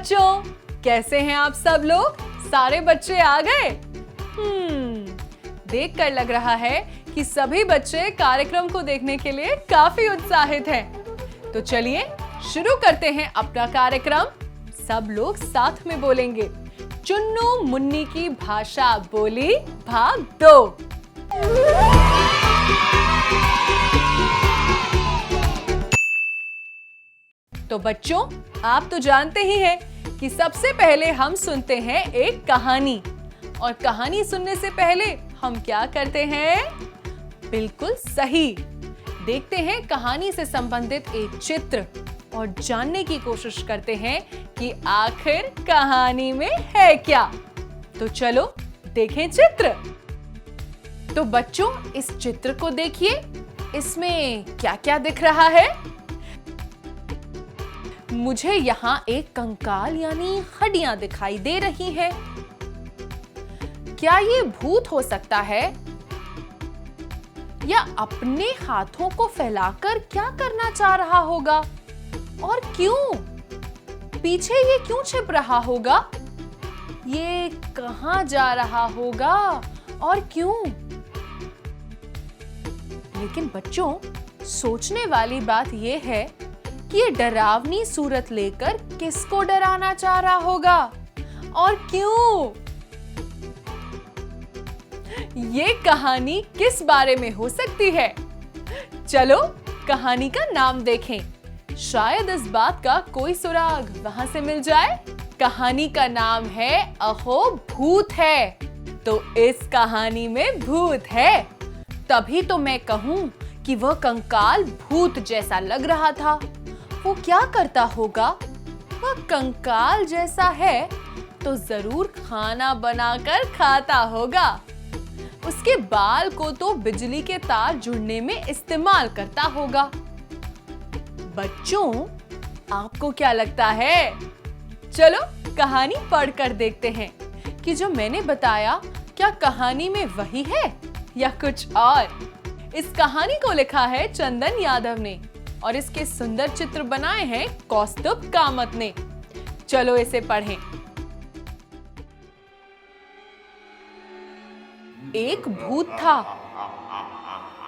बच्चों, कैसे हैं आप सब लोग? सारे बच्चे आ गए? देखकर लग रहा है कि सभी बच्चे कार्यक्रम को देखने के लिए काफी उत्साहित हैं। तो चलिए शुरू करते हैं अपना कार्यक्रम। सब लोग साथ में बोलेंगे, चुन्नू मुन्नी की भाषा बोली भाग 2। तो बच्चों, आप तो जानते ही हैं कि सबसे पहले हम सुनते हैं एक कहानी, और कहानी सुनने से पहले हम क्या करते हैं? बिल्कुल सही, देखते हैं कहानी से संबंधित एक चित्र और जानने की कोशिश करते हैं कि आखिर कहानी में है क्या। तो चलो देखें चित्र। तो बच्चों, इस चित्र को देखिए, इसमें क्या-क्या दिख रहा है? मुझे यहाँ एक कंकाल यानी हड्डियां दिखाई दे रही हैं। क्या ये भूत हो सकता है? या अपने हाथों को फैलाकर क्या करना चाह रहा होगा? और क्यों? पीछे ये क्यों छिप रहा होगा? ये कहां जा रहा होगा और क्यों? लेकिन बच्चों, सोचने वाली बात यह है कि ये डरावनी सूरत लेकर किसको डराना चाह रहा होगा और क्यों? ये कहानी किस बारे में हो सकती है? चलो कहानी का नाम देखें, शायद इस बात का कोई सुराग वहां से मिल जाए। कहानी का नाम है अहो भूत है। तो इस कहानी में भूत है, तभी तो मैं कहूं कि वह कंकाल भूत जैसा लग रहा था। वो क्या करता होगा? वह कंकाल जैसा है तो जरूर खाना बनाकर खाता होगा। उसके बाल को तो बिजली के तार जुड़ने में इस्तेमाल करता होगा। बच्चों, आपको क्या लगता है? चलो कहानी पढ़कर देखते हैं कि जो मैंने बताया क्या कहानी में वही है या कुछ और। इस कहानी को लिखा है चंदन यादव ने और इसके सुंदर चित्र बनाए हैं कौस्तुभ कामत ने। चलो इसे पढ़ें। एक भूत था।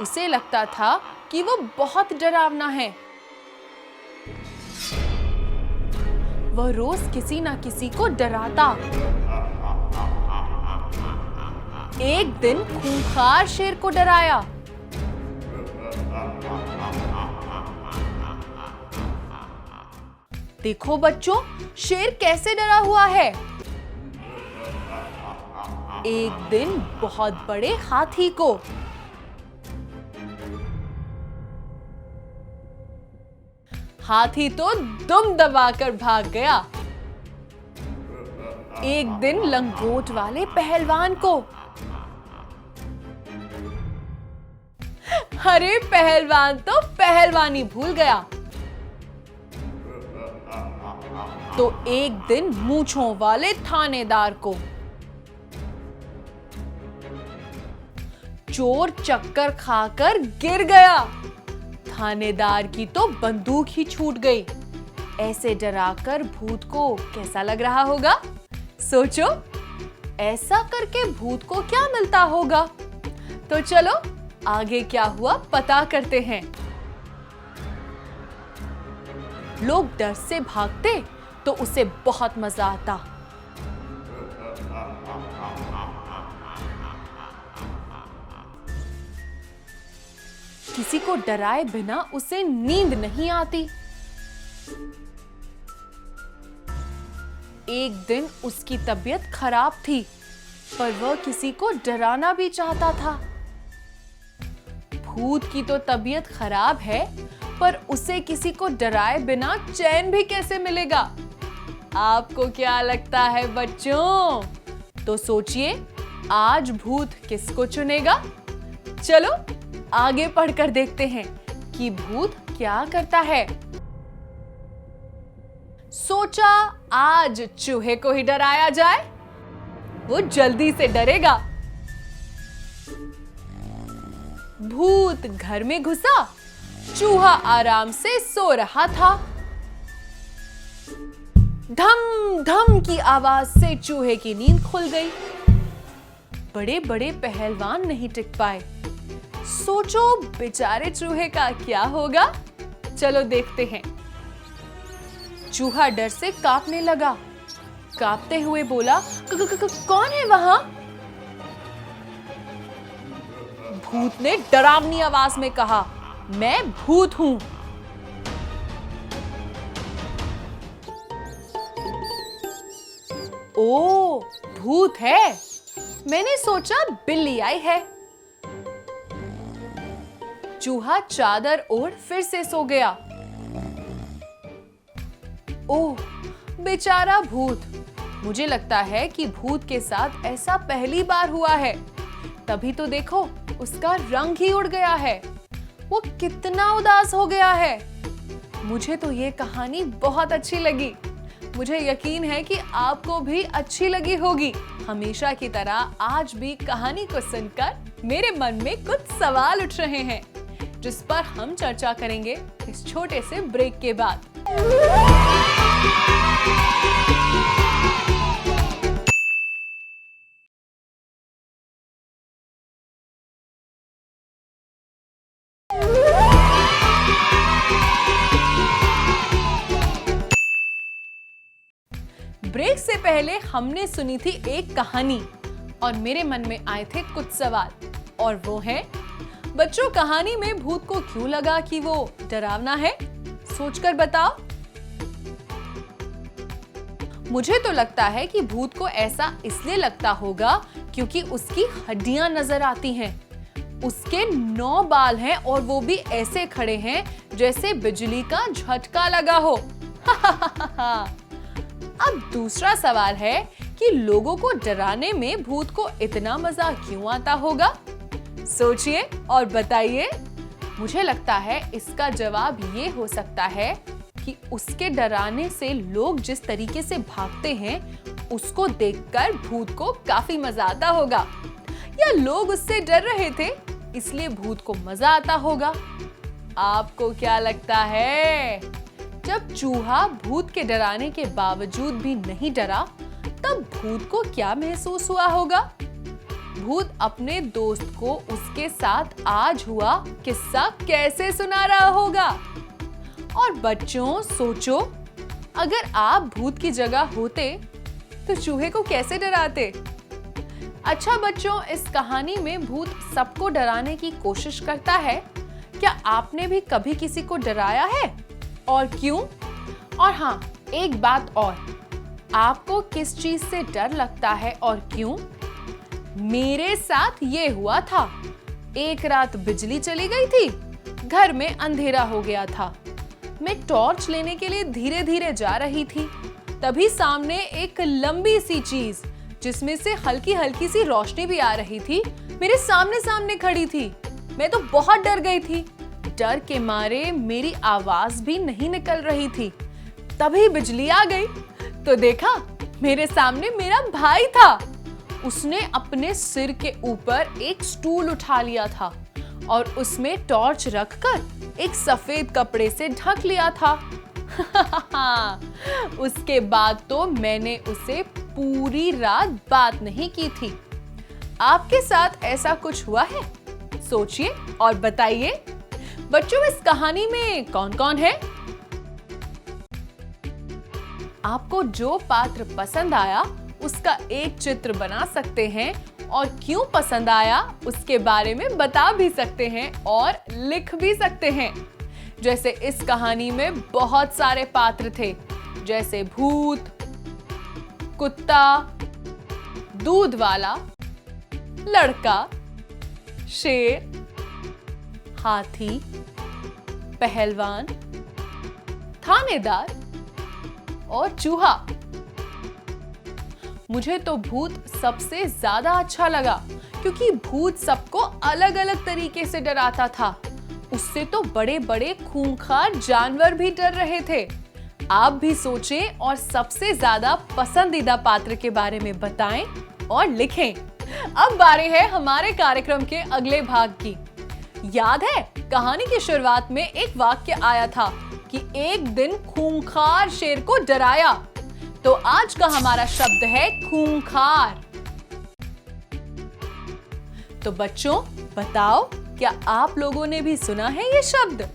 उसे लगता था कि वो बहुत डरावना है। वह रोज किसी ना किसी को डराता। एक दिन खूंखार शेर को डराया। देखो बच्चों, शेर कैसे डरा हुआ है। एक दिन बहुत बड़े हाथी को। हाथी तो दुम दबाकर भाग गया। एक दिन लंगोट वाले पहलवान को। अरे पहलवान तो पहलवानी भूल गया। तो एक दिन मूंछों वाले थानेदार को। चोर चक्कर खाकर गिर गया। थानेदार की तो बंदूक ही छूट गई। ऐसे डराकर भूत को कैसा लग रहा होगा? सोचो, ऐसा करके भूत को क्या मिलता होगा? तो चलो आगे क्या हुआ पता करते हैं। लोग डर से भागते तो उसे बहुत मजा आता। किसी को डराए बिना उसे नींद नहीं आती। एक दिन उसकी तबीयत खराब थी, पर वह किसी को डराना भी चाहता था। भूत की तो तबीयत खराब है, पर उसे किसी को डराए बिना चैन भी कैसे मिलेगा? आपको क्या लगता है बच्चों? तो सोचिए, आज भूत किसको चुनेगा? चलो आगे पढ़कर देखते हैं कि भूत क्या करता है। सोचा आज चूहे को ही डराया जाए, वो जल्दी से डरेगा। भूत घर में घुसा। चूहा आराम से सो रहा था। धम धम की आवाज से चूहे की नींद खुल गई। बड़े बड़े पहलवान नहीं टिक पाए। सोचो बेचारे चूहे का क्या होगा। चलो देखते हैं। चूहा डर से कांपने लगा। कांपते हुए बोला, कौन है वहां? भूत ने डरावनी आवाज में कहा, मैं भूत हूं। ओ, भूत है। मैंने सोचा बिल्ली आई है। चूहा चादर ओढ़ फिर से सो गया। ओह, बेचारा भूत। मुझे लगता है कि भूत के साथ ऐसा पहली बार हुआ है। तभी तो देखो, उसका रंग ही उड़ गया है। वो कितना उदास हो गया है। मुझे तो ये कहानी बहुत अच्छी लगी। मुझे यकीन है कि आपको भी अच्छी लगी होगी। हमेशा की तरह आज भी कहानी को सुनकर मेरे मन में कुछ सवाल उठ रहे हैं, जिस पर हम चर्चा करेंगे इस छोटे से ब्रेक के बाद। ब्रेक से पहले हमने सुनी थी एक कहानी और मेरे मन में आए थे कुछ सवाल, और वो है, बच्चों कहानी में भूत को क्यों लगा कि वो डरावना है? सोचकर बताओ। मुझे तो लगता है कि भूत को ऐसा इसलिए लगता होगा क्योंकि उसकी हड्डियां नजर आती हैं। उसके 9 बाल हैं और वो भी ऐसे खड़े हैं जैसे बिजली का झटका लगा हो। अब दूसरा सवाल है कि लोगों को डराने में भूत को इतना मजा क्यों आता होगा? सोचिए और बताइए। मुझे लगता है इसका जवाब ये हो सकता है कि उसके डराने से लोग जिस तरीके से भागते हैं उसको देखकर भूत को काफी मजा आता होगा, या लोग उससे डर रहे थे इसलिए भूत को मजा आता होगा। आपको क्या लगता है? जब चूहा भूत के डराने के बावजूद भी नहीं डरा, तब भूत को क्या महसूस हुआ होगा? भूत अपने दोस्त को उसके साथ आज हुआ किस्सा कैसे सुना रहा होगा? और बच्चों सोचो, अगर आप भूत की जगह होते तो चूहे को कैसे डराते? अच्छा बच्चों, इस कहानी में भूत सबको डराने की कोशिश करता है। क्या आपने भी कभी किसी को डराया है और क्यों? और हाँ, एक बात और, आपको किस चीज से डर लगता है और क्यों? मेरे साथ ये हुआ था। एक रात बिजली चली गई थी, घर में अंधेरा हो गया था। मैं टॉर्च लेने के लिए धीरे धीरे जा रही थी, तभी सामने एक लंबी सी चीज जिसमें से हल्की हल्की सी रोशनी भी आ रही थी, मेरे सामने सामने खड़ी थी। मैं तो बहुत डर गई थी। डर के मारे मेरी आवाज भी नहीं निकल रही थी। तभी बिजली आ गई तो देखा, मेरे सामने मेरा भाई था। उसने अपने सिर के ऊपर एक स्टूल उठा लिया था और उसमें टॉर्च रखकर एक सफेद कपड़े से ढक लिया था। उसके बाद तो मैंने उसे पूरी रात बात नहीं की थी। आपके साथ ऐसा कुछ हुआ है? सोचिए और बताइए। बच्चों, इस कहानी में कौन कौन है? आपको जो पात्र पसंद आया उसका एक चित्र बना सकते हैं और क्यों पसंद आया उसके बारे में बता भी सकते हैं और लिख भी सकते हैं। जैसे इस कहानी में बहुत सारे पात्र थे, जैसे भूत, कुत्ता, दूध वाला, लड़का, शेर, हाथी, पहलवान, थानेदार और चूहा। मुझे तो भूत सबसे ज्यादा अच्छा लगा क्योंकि भूत सबको अलग अलग तरीके से डराता था। उससे तो बड़े बड़े खूंखार जानवर भी डर रहे थे। आप भी सोचें और सबसे ज्यादा पसंदीदा पात्र के बारे में बताएं और लिखें। अब बारी है हमारे कार्यक्रम के अगले भाग की। याद है, कहानी की शुरुआत में एक वाक्य आया था कि एक दिन खूंखार शेर को डराया। तो आज का हमारा शब्द है खूंखार। तो बच्चों बताओ, क्या आप लोगों ने भी सुना है ये शब्द?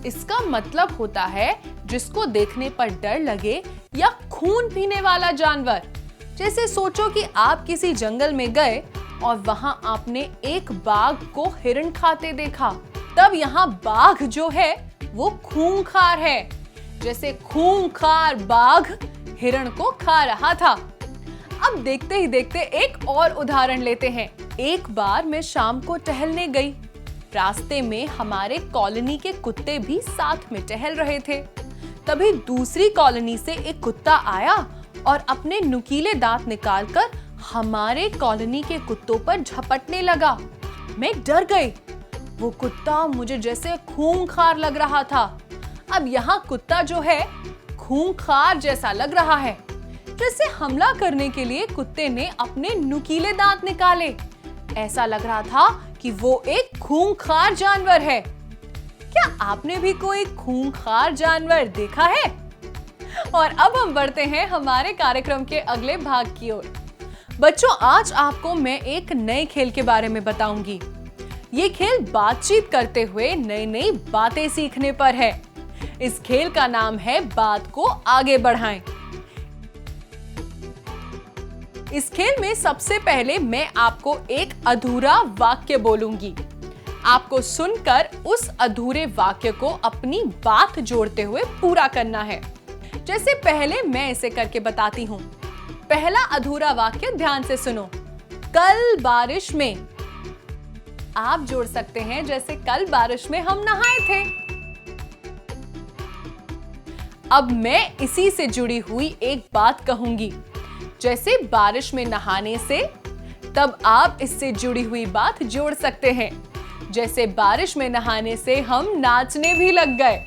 इसका मतलब होता है जिसको देखने पर डर लगे या खून पीने वाला जानवर। जैसे सोचो कि आप किसी जंगल में गए और वहां आपने एक बाघ को हिरण खाते देखा, तब यहाँ बाघ जो है वो खूंखार है। जैसे खूंखार बाघ हिरण को खा रहा था। अब देखते ही देखते एक और उदाहरण लेते हैं। एक बार मैं शाम को टहलने गई। रास्ते में हमारे कॉलोनी के कुत्ते भी साथ में टहल रहे थे। तभी दूसरी कॉलोनी से एक कुत्ता आया और अपने नुकीले दांत निकालकर हमारे कॉलोनी के कुत्तों पर झपटने लगा। मैं डर गई। वो कुत्ता मुझे जैसे खूंखार लग रहा था। अब यहाँ कुत्ता जो है खूंखार जैसा लग रहा है। जैसे हमला करने के लिए कुत्ते ने अपने नुकीले दांत निकाले। ऐसा लग रहा था कि वो एक खूंखार जानवर है। क्या आपने भी कोई खूंखार जानवर देखा है? और अब हम बढ़ते हैं हमारे कार्यक्रम के अगले भाग की ओर। बच्चों, आज आपको मैं एक नए खेल के बारे में बताऊंगी। ये खेल बातचीत करते हुए नई नई बातें सीखने पर है। इस खेल का नाम है बात को आगे बढ़ाएं। इस खेल में सबसे पहले मैं आपको एक अधूरा वाक्य बोलूंगी। आपको सुनकर उस अधूरे वाक्य को अपनी बात जोड़ते हुए पूरा करना है। जैसे पहले मैं इसे करके बताती हूँ। पहला अधूरा वाक्य ध्यान से सुनो। कल बारिश में। आप जोड़ सकते हैं जैसे कल बारिश में हम नहाए थे। अब मैं इसी से जुड़ी हुई एक बात कहूंगी। जैसे बारिश में नहाने से, तब आप इससे जुड़ी हुई बात जोड़ सकते हैं। जैसे बारिश में नहाने से हम नाचने भी लग गए।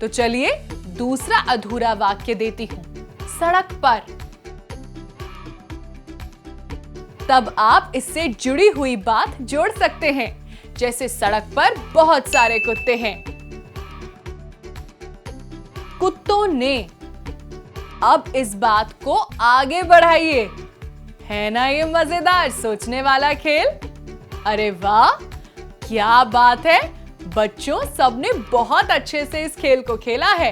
तो चलिए दूसरा अधूरा वाक्य देती हूं। सड़क पर। तब आप इससे जुड़ी हुई बात जोड़ सकते हैं। जैसे सड़क पर बहुत सारे कुत्ते हैं। कुत्तों ने। अब इस बात को आगे बढ़ाइए। है ना ये मजेदार सोचने वाला खेल? अरे वाह, क्या बात है बच्चों, सबने बहुत अच्छे से इस खेल को खेला है।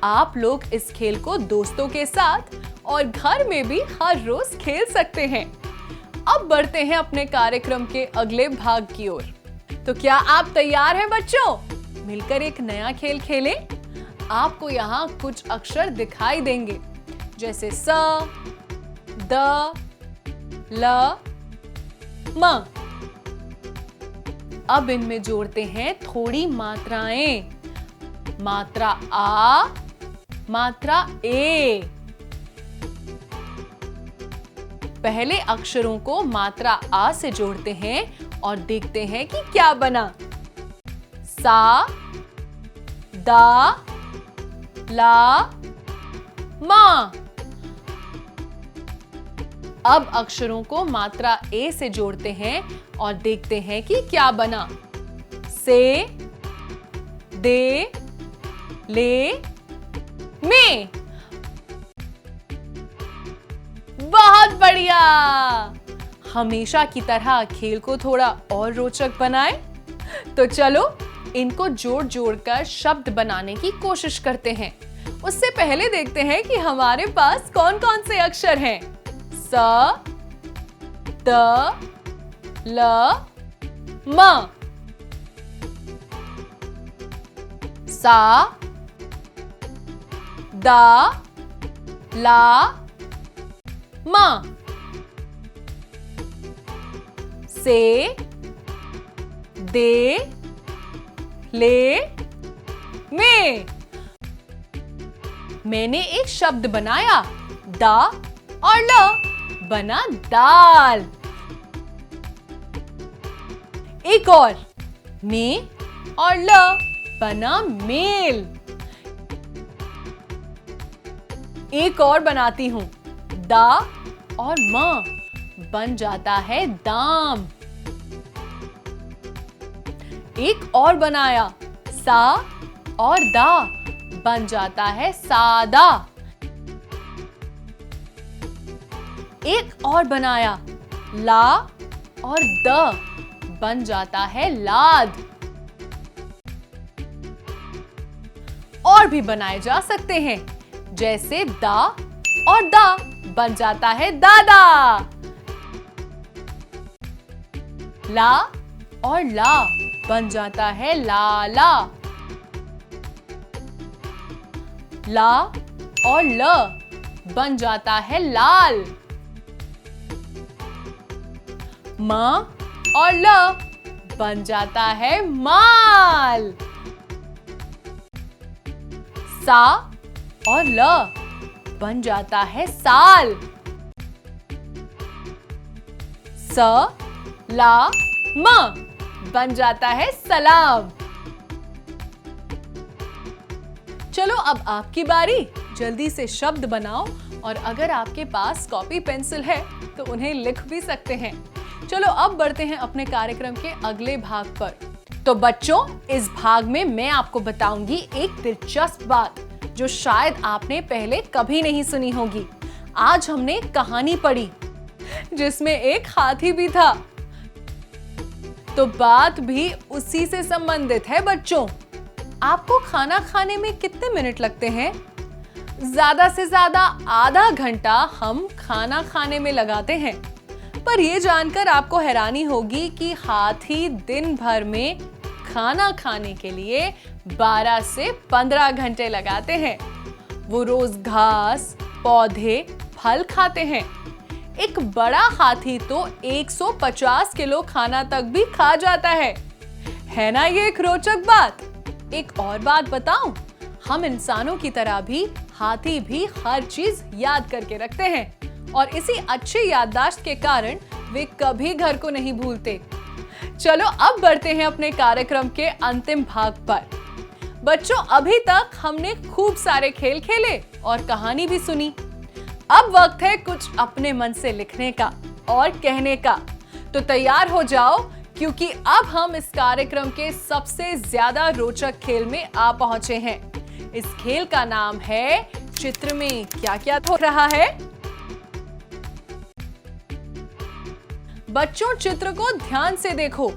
आप लोग इस खेल को दोस्तों के साथ और घर में भी हर रोज खेल सकते हैं। अब बढ़ते हैं अपने कार्यक्रम के अगले भाग की ओर। तो क्या आप तैयार हैं बच्चों? मिलकर एक नया खेल खेलें। आपको यहाँ कुछ अक्षर दिखाई देंगे, जैसे स, द, ल, म। अब इनमें जोड़ते हैं थोड़ी मात्राएं। मात्रा आ, मात्रा ए। पहले अक्षरों को मात्रा आ से जोड़ते हैं और देखते हैं कि क्या बना। सा, दा, ला, मा। अब अक्षरों को मात्रा ए से जोड़ते हैं और देखते हैं कि क्या बना। से, दे, ले, में। बहुत बढ़िया। हमेशा की तरह खेल को थोड़ा और रोचक बनाएं। तो चलो इनको जोड़ जोड़कर शब्द बनाने की कोशिश करते हैं। उससे पहले देखते हैं कि हमारे पास कौन कौन से अक्षर हैं। स, द, ल, म। सा, दा, ला, म। से, दे, ले, में। मैंने एक शब्द बनाया, दा और ल बना दाल। एक और, में और ल बना मेल। एक और बनाती हूं, दा और म बन जाता है दाम। एक और बनाया, सा और दा बन जाता है सादा। एक और बनाया, ला और द बन जाता है लाद। और भी बनाए जा सकते हैं, जैसे दा और दा बन जाता है दादा। ला और ला बन जाता है लाला। ला और ल बन जाता है लाल। म और ल बन जाता है माल। सा और ल बन जाता है साल। स ला म बन जाता है सलाम। चलो अब आपकी बारी, जल्दी से शब्द बनाओ और अगर आपके पास कॉपी पेंसिल है तो उन्हें लिख भी सकते हैं। चलो अब बढ़ते हैं अपने कार्यक्रम के अगले भाग पर। तो बच्चों, इस भाग में मैं आपको बताऊंगी एक दिलचस्प बात जो शायद आपने पहले कभी नहीं सुनी होगी। आज हमने कहानी पढ़ी जिसमें एक हाथी भी था, तो बात भी उसी से संबंधित है। बच्चों, आपको खाना खाने में कितने मिनट लगते हैं? ज्यादा से ज्यादा आधा घंटा हम खाना खाने में लगाते हैं। पर यह जानकर आपको हैरानी होगी कि हाथी दिन भर में खाना खाने के लिए 12 से 15 घंटे लगाते हैं। वो रोज घास, पौधे, फल खाते हैं। एक बड़ा हाथी तो 150 किलो खाना तक भी खा जाता है ना ये एक रोचक बात। एक और बात बताऊं, हम इंसानों की तरह भी हाथी भी हर चीज याद करके रखते हैं और इसी अच्छी याददाश्त के कारण वे कभी घर को नहीं भूलते। चलो अब बढ़ते हैं अपने कार्यक्रम के अंतिम भाग पर। बच्चों, अभी तक हमने खूब सारे खेल खेले और कहानी भी सुनी। अब वक्त है कुछ अपने मन से लिखने का और कहने का। तो तैयार हो जाओ, क्योंकि अब हम इस कार्यक्रम के सबसे ज्यादा रोचक खेल में आ पहुंचे हैं। इस खेल का नाम है चित्र में क्या क्या हो रहा है। बच्चों, चित्र को ध्यान से देखो।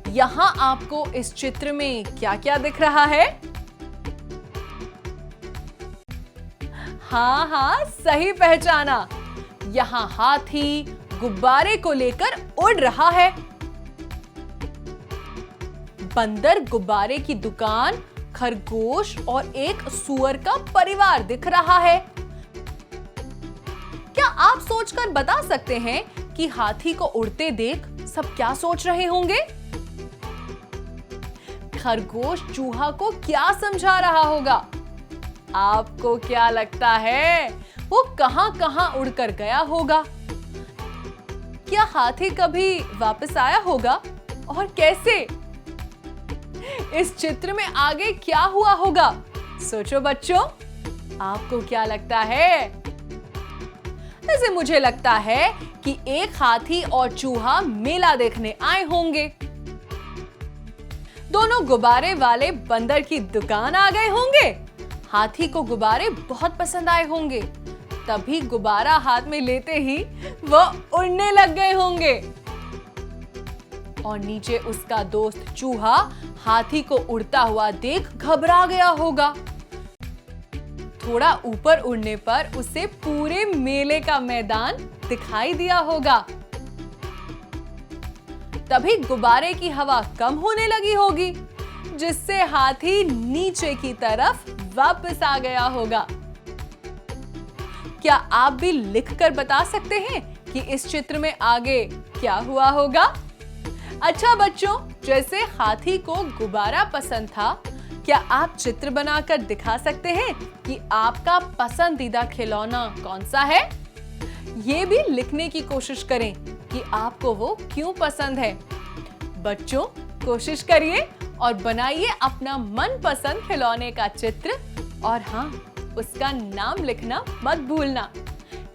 यहां आपको इस चित्र में क्या क्या दिख रहा है? हाँ, सही पहचाना। यहाँ हाथी गुब्बारे को लेकर उड़ रहा है। बंदर गुब्बारे की दुकान, खरगोश और एक सूअर का परिवार दिख रहा है। क्या आप सोचकर बता सकते हैं कि हाथी को उड़ते देख सब क्या सोच रहे होंगे? खरगोश चूहा को क्या समझा रहा होगा? आपको क्या लगता है वो कहां-कहां उड़कर गया होगा? क्या हाथी कभी वापस आया होगा और कैसे? इस चित्र में आगे क्या हुआ होगा? सोचो बच्चों, आपको क्या लगता है? वैसे मुझे लगता है कि एक हाथी और चूहा मेला देखने आए होंगे। दोनों गुब्बारे वाले बंदर की दुकान आ गए होंगे। हाथी को गुब्बारे बहुत पसंद आए होंगे, तभी गुब्बारा हाथ में लेते ही वो उड़ने लग गए होंगे। और नीचे उसका दोस्त चूहा हाथी को उड़ता हुआ देख घबरा गया होगा। थोड़ा ऊपर उड़ने पर उसे पूरे मेले का मैदान दिखाई दिया होगा। तभी गुब्बारे की हवा कम होने लगी होगी, जिससे हाथी नीचे की तरफ वापस आ गया होगा। क्या आप भी लिखकर बता सकते हैं कि इस चित्र में आगे क्या हुआ होगा? अच्छा बच्चों, जैसे हाथी को गुब्बारा पसंद था, क्या आप चित्र बनाकर दिखा सकते हैं कि आपका पसंदीदा खिलौना कौन सा है? ये भी लिखने की कोशिश करें कि आपको वो क्यों पसंद है। बच्चों, कोशिश करिए और बनाइए अपना मनपसंद खिलौने का चित्र और हाँ, उसका नाम लिखना मत भूलना।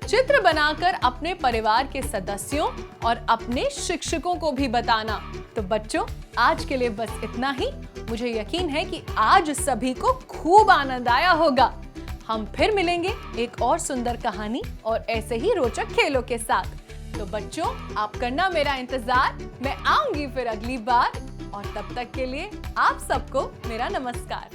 चित्र बनाकर अपने परिवार के सदस्यों और अपने शिक्षकों को भी बताना। तो बच्चों, आज के लिए बस इतना ही। मुझे यकीन है कि आज सभी को खूब आनंद आया होगा। हम फिर मिलेंगे एक और सुंदर कहानी और ऐसे ही रोचक खेलों के साथ। तो बच्चों, आप करना मेरा इंतजार, मैं आऊंगी फिर अगली बार। और तब तक के लिए आप सबको मेरा नमस्कार।